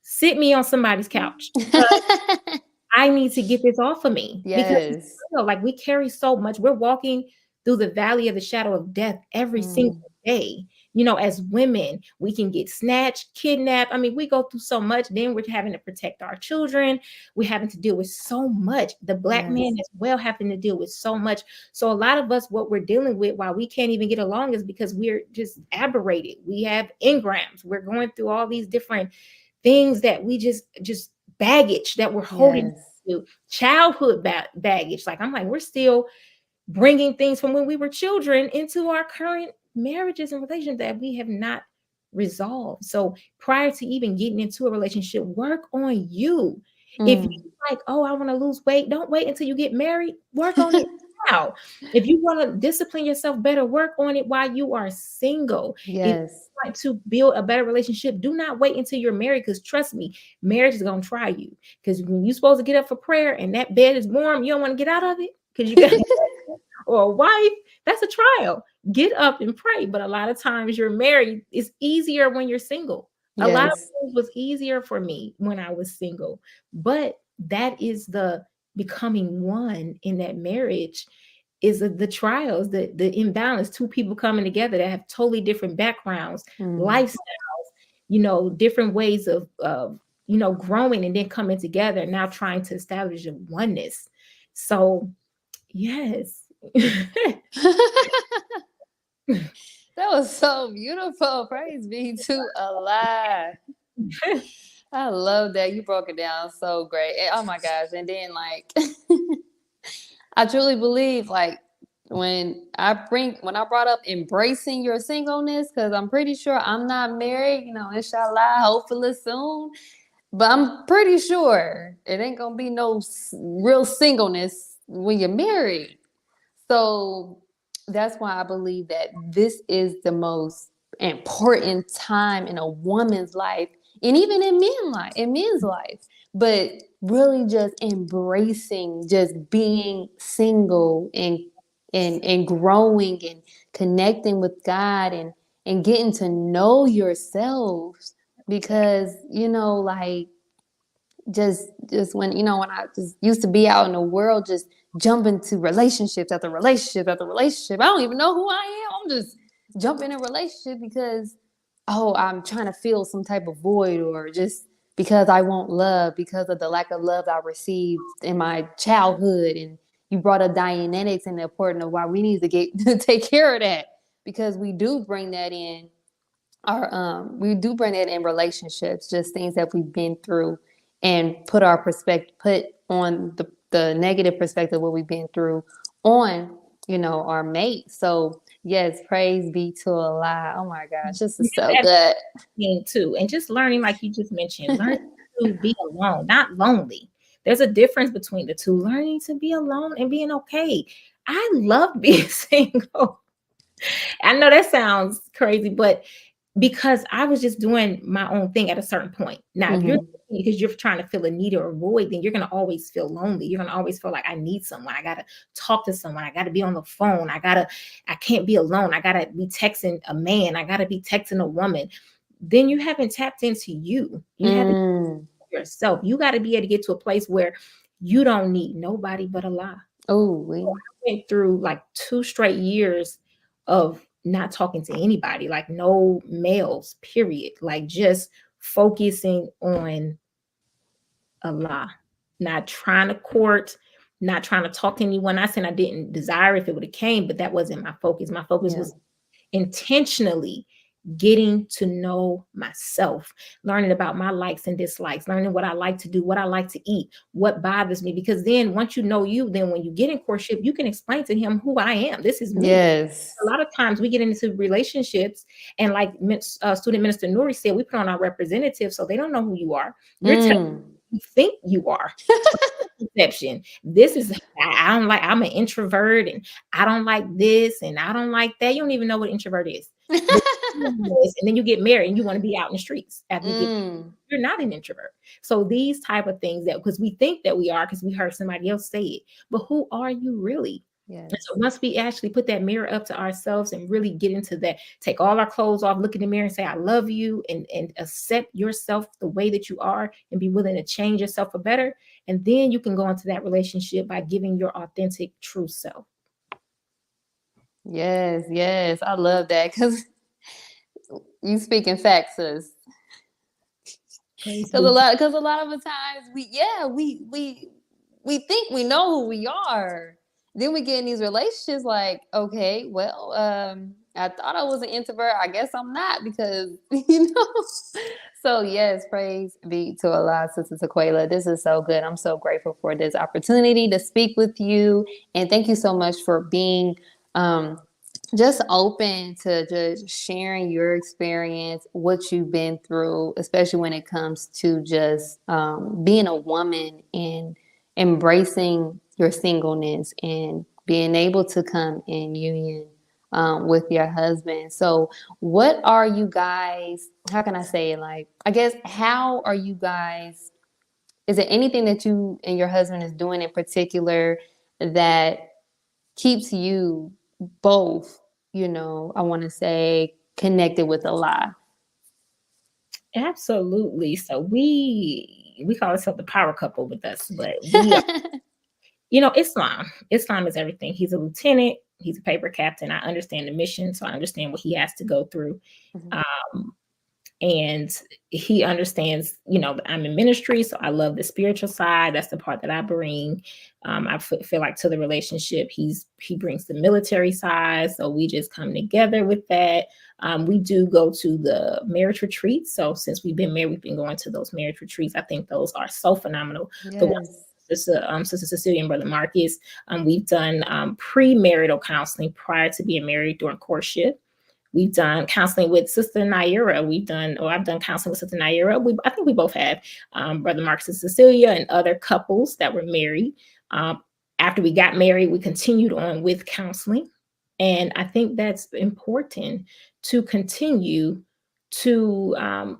Sit me on somebody's couch. I need to get this off of me. Because Yes. like we carry so much. We're walking through the valley of the shadow of death every single day. As women, we can get snatched, kidnapped. I mean, we go through so much. Then we're having to protect our children. We're having to deal with so much. The Black man as well having to deal with so much. So a lot of us, what we're dealing with, why we can't even get along, is because we're just aberrated. We have engrams. We're going through all these different things that we just baggage that we're holding to, childhood baggage. Like, I'm like, we're still bringing things from when we were children into our current marriages and relations that we have not resolved. So prior to even getting into a relationship, work on you. If you like, oh, I want to lose weight, don't wait until you get married. Work on it now. If you want to discipline yourself better, work on it while you are single. If you want to build a better relationship, do not wait until you're married, because trust me, marriage is going to try you. Because when you're supposed to get up for prayer and that bed is warm, you don't want to get out of it because you got or a wife, that's a trial. Get up and pray. But a lot of times you're married, it's easier when you're single. A lot of things was easier for me when I was single. But that is the becoming one in that marriage, is the trials, the imbalance, two people coming together that have totally different backgrounds, lifestyles, different ways of growing, and then coming together, now trying to establish a oneness. So yes, That was so beautiful. Praise be to Allah. I love that. You broke it down so great. Oh my gosh. And then like I truly believe like when I brought up embracing your singleness, because I'm pretty sure I'm not married, inshallah, hopefully soon. But I'm pretty sure it ain't gonna be no real singleness when you're married. So that's why I believe that this is the most important time in a woman's life, and even in men's life. But really, just embracing, just being single, and growing and connecting with God, and getting to know yourselves, because like just when I just used to be out in the world, just jumping to relationships after relationship after relationship. I don't even know who I am. I'm just jumping in a relationship because I'm trying to fill some type of void, or just because I want love because of the lack of love I received in my childhood. And you brought up Dianetics and the importance of why we need to get to take care of that, because we do bring that in relationships, just things that we've been through, and put on the negative perspective of what we've been through on our mate. So yes, praise be to Allah. Oh my gosh, this is so good. Too, and just learning, like you just mentioned, learn to be alone, not lonely. There's a difference between the two. Learning to be alone and being okay. I love being single. I know that sounds crazy, but because I was just doing my own thing at a certain point. Now, if you're Mm-hmm. because you're trying to fill a need or a void, then you're gonna always feel lonely. You're gonna always feel like I need someone. I gotta talk to someone. I gotta be on the phone. I can't be alone. I gotta be texting a man. I gotta be texting a woman. Then you haven't tapped into you. You haven't Mm. yourself. You got to be able to get to a place where you don't need nobody but Allah. Oh, we. Went through like 2 straight years of not talking to anybody, like no males, period. Like just focusing on Allah, not trying to court, not trying to talk to anyone. I said I didn't desire if it would have came, but that wasn't my focus. My focus Yeah. was intentionally getting to know myself, learning about my likes and dislikes, learning what I like to do, what I like to eat, what bothers me. Because then once you know you, then when you get in courtship, you can explain to him who I am. This is me. Yes. A lot of times we get into relationships, and like student minister Nuri said, we put on our representative, so they don't know who you are. You're telling Mm. you think you are. Perception. This is I don't like. I'm an introvert, and I don't like this, and I don't like that. You don't even know what introvert is. And then you get married, and you want to be out in the streets after you get. Mm. You're not an introvert. So these type of things, that because we think that we are because we heard somebody else say it, but who are you really? Yes. And so once we actually put that mirror up to ourselves and really get into that, take all our clothes off, look in the mirror and say, I love you, and accept yourself the way that you are, and be willing to change yourself for better. And then you can go into that relationship by giving your authentic, true self. Yes, yes. I love that, because you speaking facts, sis. Praise Because be. a lot of the times we think we know who we are. Then we get in these relationships like, okay, well, I thought I was an introvert. I guess I'm not, because So yes, praise be to Allah, Sister Tequella. This is so good. I'm so grateful for this opportunity to speak with you, and thank you so much for being um, just open to just sharing your experience, what you've been through, especially when it comes to just being a woman and embracing your singleness and being able to come in union with your husband. So, what are you guys? How can I say it? Like, I guess, how are you guys? Is there anything that you and your husband is doing in particular that keeps you both, I want to say, connected with Allah? Absolutely. So we call ourselves the power couple with us, but we are, Islam. Islam is everything. He's a lieutenant. He's a paper captain. I understand the mission, so I understand what he has to go through. Mhm. Um, And he understands, that I'm in ministry, so I love the spiritual side. That's the part that I bring. I feel like to the relationship, he brings the military side, so we just come together with that. We do go to the marriage retreats. So since we've been married, we've been going to those marriage retreats. I think those are so phenomenal. The one Yes. Sister Cecilia and Brother Marcus, we've done premarital counseling prior to being married during courtship. We've done counseling with Sister Naira. I've done counseling with Sister Naira. I think we both have Brother Marcus and Cecilia and other couples that were married. After we got married, we continued on with counseling. And I think that's important to continue to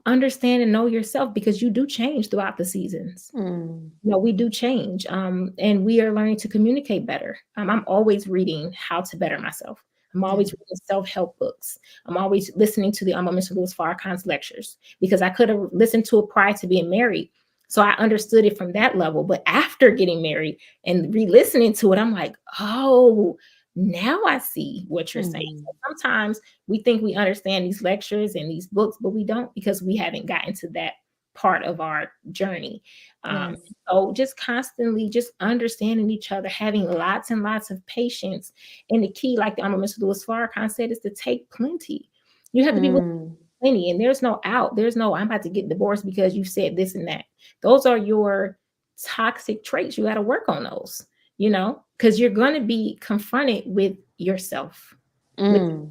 understand and know yourself, because you do change throughout the seasons. Mm. We do change, and we are learning to communicate better. I'm always reading how to better myself. I'm Yeah. always reading self-help books. I'm always listening to the Mr. Louis Farrakhan's lectures, because I could have listened to it prior to being married. So I understood it from that level. But after getting married and re-listening to it, I'm like, oh, now I see what you're saying. Mm. So sometimes we think we understand these lectures and these books, but we don't, because we haven't gotten to that part of our journey. Um, Yes. so just constantly just understanding each other, having lots and lots of patience. And the key, like the Mr. Louis Farrakhan said, is to take plenty. You have to be willing Mm. to plenty, and there's no out. There's no, I'm about to get divorced because you said this and that. Those are your toxic traits. You got to work on those, because you're going to be confronted with yourself. With Mm.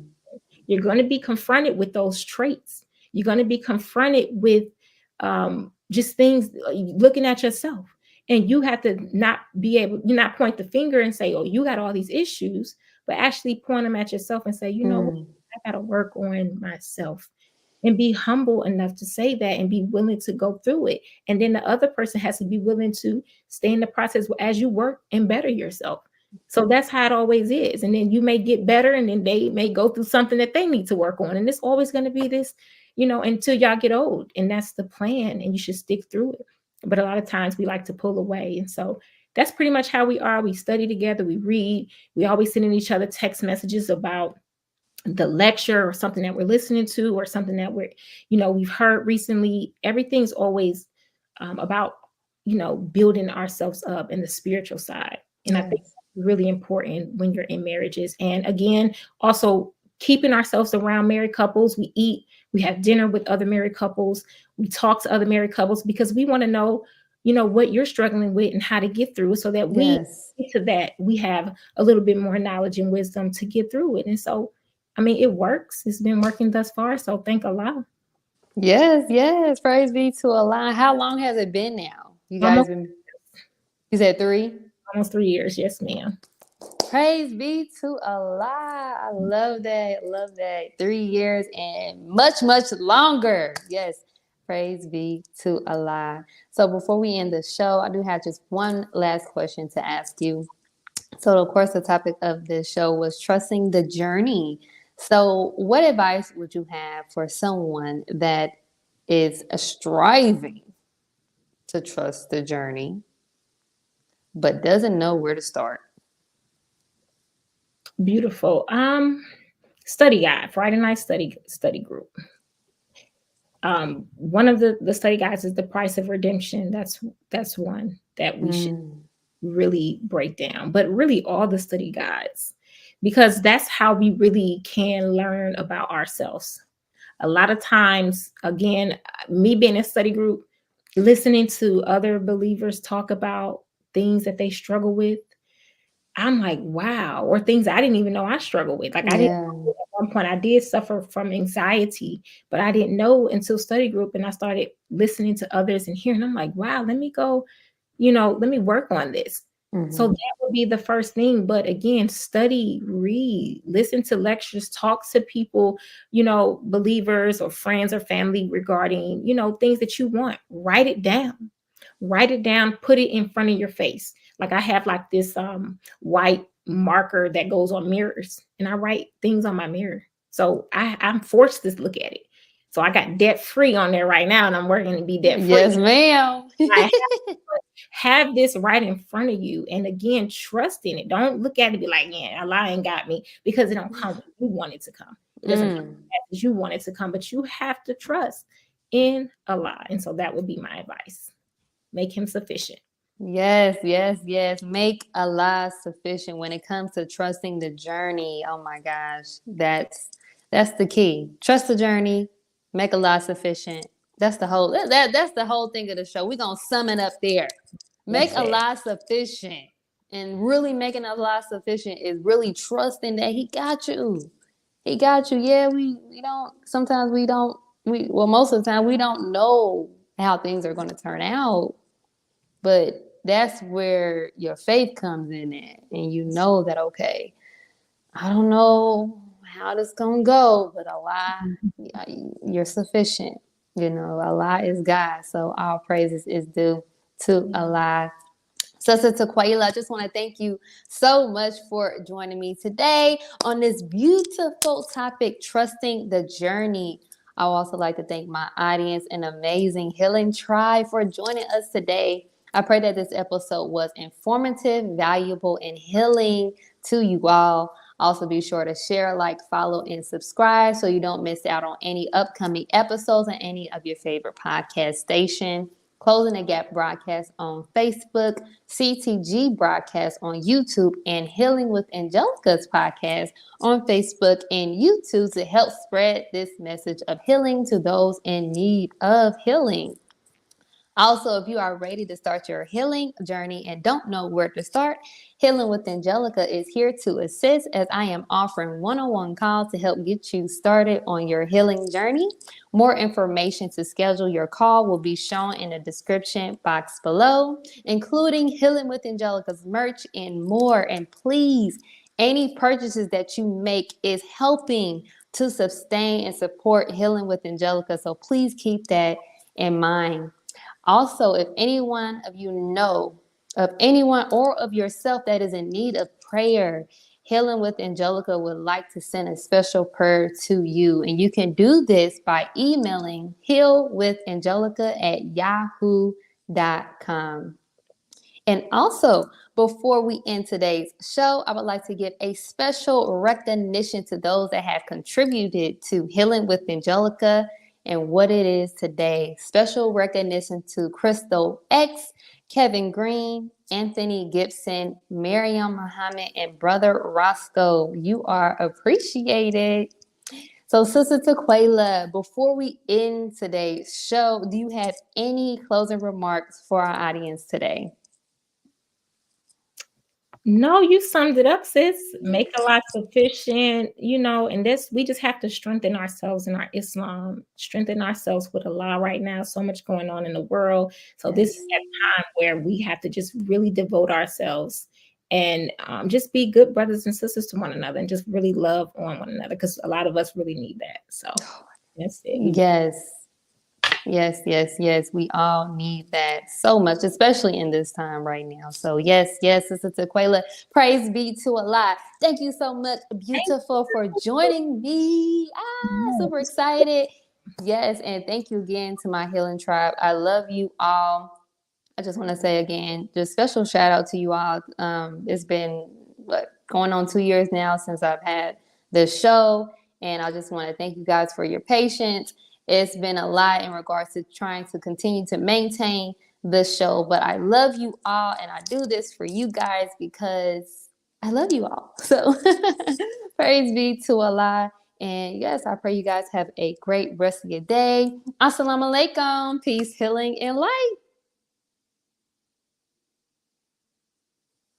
You're going to be confronted with those traits. You're going to be confronted with just things, looking at yourself. And you have to not point the finger and say, oh, you got all these issues, but actually point them at yourself and say, what? Mm. I got to work on myself, and be humble enough to say that and be willing to go through it. And then the other person has to be willing to stay in the process as you work and better yourself. So that's how it always is. And then you may get better, and then they may go through something that they need to work on. And it's always going to be this, until y'all get old. And that's the plan. And you should stick through it. But a lot of times we like to pull away. And so that's pretty much how we are. We study together, we read, we always sending each other text messages about the lecture or something that we're listening to, or something that we've heard recently. Everything's always about, building ourselves up in the spiritual side. And I think Yes. really important when you're in marriages. And again, also keeping ourselves around married couples. We have dinner with other married couples. We talk to other married couples, because we want to know, what you're struggling with and how to get through, so that we Yes. get to that, we have a little bit more knowledge and wisdom to get through it. And so, I mean, it works. It's been working thus far. So thank Allah. Yes. Yes. Praise be to Allah. How long has it been now? You guys Almost been? You said 3. almost 3 years. Yes, ma'am. Praise be to Allah. I love that. Love that. 3 years and much, much longer. Yes. Praise be to Allah. So before we end the show, I do have just one last question to ask you. So, of course, the topic of this show was trusting the journey. So, what advice would you have for someone that is striving to trust the journey but doesn't know where to start? Beautiful. Study guide, Friday night study group. One of the study guides is the price of redemption. That's one that we should Mm, really break down, but really all the study guides, because that's how we really can learn about ourselves. A lot of times, again, me being in a study group, listening to other believers talk about things that they struggle with, I'm like, wow, or things I didn't even know I struggle with. Like I didn't yeah. know at one point I did suffer from anxiety, but I didn't know until study group, and I started listening to others and hearing. I'm like, wow, let me go, let me work on this. So Hmm. that would be the first thing. But again, study, read, listen to lectures, talk to people, believers or friends or family regarding, things that you want. Write it down. Write it down, put it in front of your face. Like I have like this white marker that goes on mirrors, and I write things on my mirror. So I'm forced to look at it. So I got debt free on there right now, and I'm working to be debt free. Yes, ma'am. I have this right in front of you. And again, trust in it. Don't look at it and be like, yeah, Allah ain't got me, because it don't come when you want it to come. It doesn't come Mm. as you want it to come, but you have to trust in Allah. And so that would be my advice. Make him sufficient. Yes, yes, yes. Make Allah sufficient when it comes to trusting the journey. Oh my gosh, that's the key. Trust the journey. Make Allah sufficient. That's the whole thing of the show. We're gonna sum it up there. Make That's it. Allah sufficient, and really making Allah sufficient is really trusting that He got you. He got you. Yeah, we don't. Sometimes we don't. Well, most of the time we don't know how things are going to turn out, but that's where your faith comes in at. And you know that, okay, I don't know how this gonna go, but Allah, you're sufficient. You know, Allah is God. So all praises is due to Allah. Sister Tequella, I just want to thank you so much for joining me today on this beautiful topic, trusting the journey. I would also like to thank my audience and amazing healing tribe for joining us today. I pray that this episode was informative, valuable, and healing to you all. Also, be sure to share, like, follow, and subscribe so you don't miss out on any upcoming episodes on any of your favorite podcast station. Closing the Gap broadcast on Facebook, CTG broadcast on YouTube, and Healing with Angelica's podcast on Facebook and YouTube to help spread this message of healing to those in need of healing. Also, if you are ready to start your healing journey and don't know where to start, Healing with Angelica is here to assist as I am offering one-on-one calls to help get you started on your healing journey. More information to schedule your call will be shown in the description box below, including Healing with Angelica's merch and more. And please, any purchases that you make is helping to sustain and support Healing with Angelica. So please keep that in mind. Also, if anyone of you know of anyone or of yourself that is in need of prayer, Healing with Angelica would like to send a special prayer to you. And you can do this by emailing healwithangelica@yahoo.com. And also, before we end today's show, I would like to give a special recognition to those that have contributed to Healing with Angelica and what it is today. Special recognition to Crystal X, Kevin Green, Anthony Gibson, Miriam Muhammad, and Brother Roscoe. You are appreciated. So, Sister Tequela, before we end today's show, do you have any closing remarks for our audience today? No, you summed it up, sis. Make Allah sufficient, and this we just have to strengthen ourselves in our Islam, strengthen ourselves with Allah right now. So much going on in the world. So this is that time where we have to just really devote ourselves and just be good brothers and sisters to one another and just really love on one another because a lot of us really need that. So that's it. Yes. Yes, yes, yes. We all need that so much, especially in this time right now. So yes, yes, Sister Tequela, praise be to Allah. Thank you so much, beautiful, for joining me. Super excited. Yes, and thank you again to my healing tribe. I love you all. I just want to say again, just special shout out to you all. It's been going on 2 years now since I've had this show, and I just want to thank you guys for your patience. It's been a lot in regards to trying to continue to maintain the show, but I love you all, and I do this for you guys because I love you all. So praise be to Allah. And yes, I pray you guys have a great rest of your day. Assalamu alaikum. Peace, healing, and light.